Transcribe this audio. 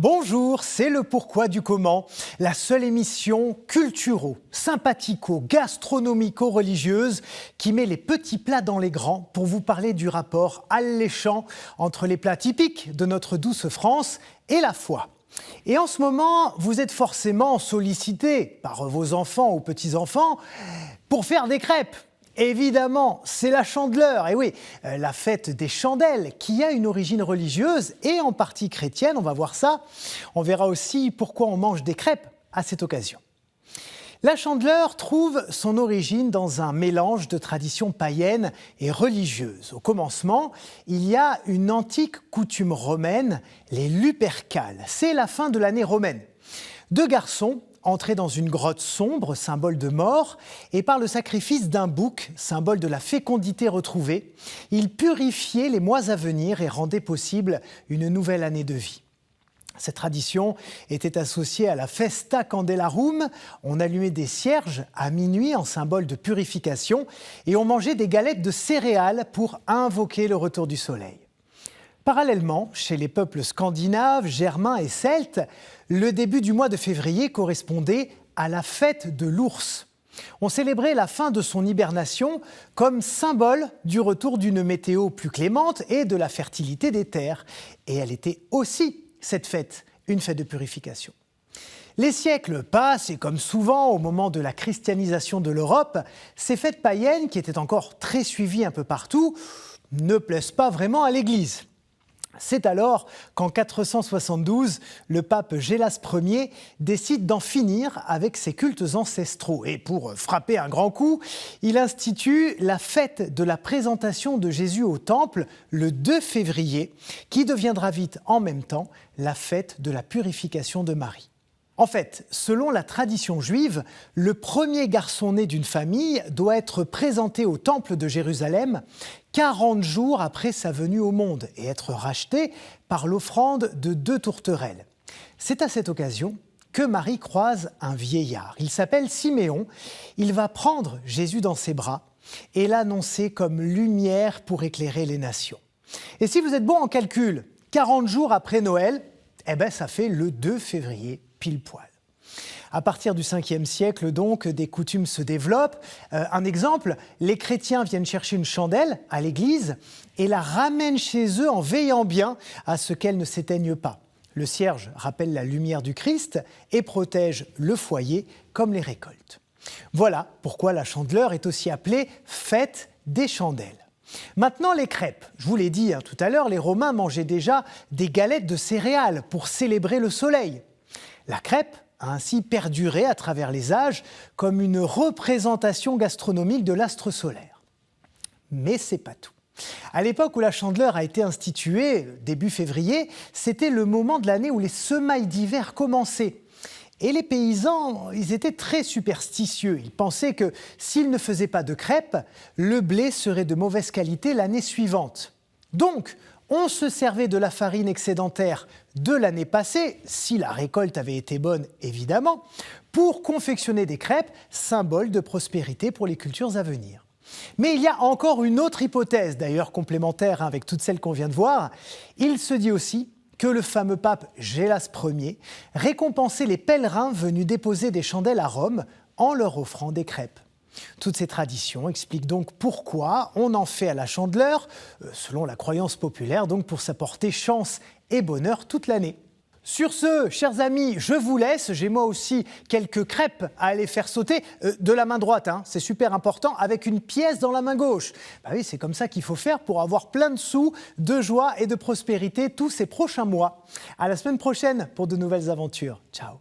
Bonjour, c'est le pourquoi du comment, la seule émission culturo, sympathico, gastronomico-religieuse qui met les petits plats dans les grands pour vous parler du rapport alléchant entre les plats typiques de notre douce France et la foi. Et en ce moment, vous êtes forcément sollicité par vos enfants ou petits-enfants pour faire des crêpes. Évidemment, c'est la Chandeleur, et oui, la fête des chandelles qui a une origine religieuse et en partie chrétienne, on va voir ça. On verra aussi pourquoi on mange des crêpes à cette occasion. La Chandeleur trouve son origine dans un mélange de traditions païennes et religieuses. Au commencement, il y a une antique coutume romaine, les Lupercales. C'est la fin de l'année romaine. Deux garçons entraient dans une grotte sombre, symbole de mort, et par le sacrifice d'un bouc, symbole de la fécondité retrouvée, ils purifiaient les mois à venir et rendaient possible une nouvelle année de vie. Cette tradition était associée à la Festa Candelarum. On allumait des cierges à minuit en symbole de purification et on mangeait des galettes de céréales pour invoquer le retour du soleil. Parallèlement, chez les peuples scandinaves, germains et celtes, le début du mois de février correspondait à la fête de l'ours. On célébrait la fin de son hibernation comme symbole du retour d'une météo plus clémente et de la fertilité des terres. Et elle était aussi, cette fête, une fête de purification. Les siècles passent et comme souvent au moment de la christianisation de l'Europe, ces fêtes païennes, qui étaient encore très suivies un peu partout, ne plaisent pas vraiment à l'Église. C'est alors qu'en 472, le pape Gélas Ier décide d'en finir avec ses cultes ancestraux. Et pour frapper un grand coup, il institue la fête de la présentation de Jésus au Temple le 2 février, qui deviendra vite en même temps la fête de la purification de Marie. En fait, selon la tradition juive, le premier garçon né d'une famille doit être présenté au Temple de Jérusalem 40 jours après sa venue au monde et être racheté par l'offrande de 2 tourterelles. C'est à cette occasion que Marie croise un vieillard. Il s'appelle Siméon. Il va prendre Jésus dans ses bras et l'annoncer comme lumière pour éclairer les nations. Et si vous êtes bon en calcul, 40 jours après Noël, ça fait le 2 février. Pile poil. À partir du 5e siècle, donc, des coutumes se développent. Un exemple, les chrétiens viennent chercher une chandelle à l'église et la ramènent chez eux en veillant bien à ce qu'elle ne s'éteigne pas. Le cierge rappelle la lumière du Christ et protège le foyer comme les récoltes. Voilà pourquoi la Chandeleur est aussi appelée fête des chandelles. Maintenant, les crêpes. Je vous l'ai dit tout à l'heure, les Romains mangeaient déjà des galettes de céréales pour célébrer le soleil. La crêpe a ainsi perduré à travers les âges comme une représentation gastronomique de l'astre solaire. Mais c'est pas tout. À l'époque où la Chandeleur a été instituée, début février, c'était le moment de l'année où les semailles d'hiver commençaient. Et les paysans, ils étaient très superstitieux. Ils pensaient que s'ils ne faisaient pas de crêpes, le blé serait de mauvaise qualité l'année suivante. Donc, on se servait de la farine excédentaire de l'année passée, si la récolte avait été bonne évidemment, pour confectionner des crêpes, symbole de prospérité pour les cultures à venir. Mais il y a encore une autre hypothèse, d'ailleurs complémentaire avec toutes celles qu'on vient de voir. Il se dit aussi que le fameux pape Gélas Ier récompensait les pèlerins venus déposer des chandelles à Rome en leur offrant des crêpes. Toutes ces traditions expliquent donc pourquoi on en fait à la Chandeleur, selon la croyance populaire, donc pour s'apporter chance et bonheur toute l'année. Sur ce, chers amis, je vous laisse. J'ai moi aussi quelques crêpes à aller faire sauter de la main droite, c'est super important, avec une pièce dans la main gauche. Oui, c'est comme ça qu'il faut faire pour avoir plein de sous, de joie et de prospérité tous ces prochains mois. À la semaine prochaine pour de nouvelles aventures. Ciao.